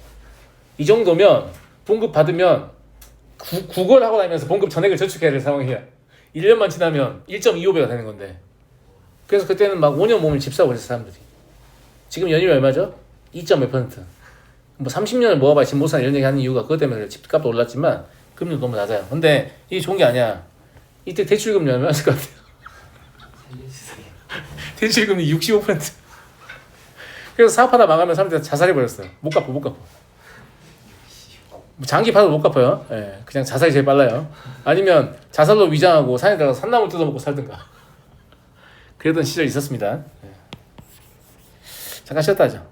이 정도면 봉급 받으면 국어를 하고 다니면서 봉급 전액을 저축해야 될 상황이야. 1년만 지나면 1.25배가 되는 건데. 그래서 그때는 막 5년 몸을 집 사고 그랬어 사람들이. 지금 연이율 얼마죠? 2.몇%. 뭐 30년을 모아봐야 집 못 사는 이런 얘기 하는 이유가 그것 때문에 집값도 올랐지만 금리도 너무 낮아요. 근데 이게 좋은 게 아니야. 이때 대출금리 얼마였을 것 같아요? 대출금리 65%. 그래서 사업하다 망하면 사람들이 자살해버렸어요. 못 갚아. 장기 파도 못 갚아요. 예, 그냥 자살이 제일 빨라요. 아니면 자살로 위장하고 산에 들어가서 산나물 뜯어먹고 살든가. 그러던 시절이 있었습니다. 예. 잠깐 쉬었다 하죠.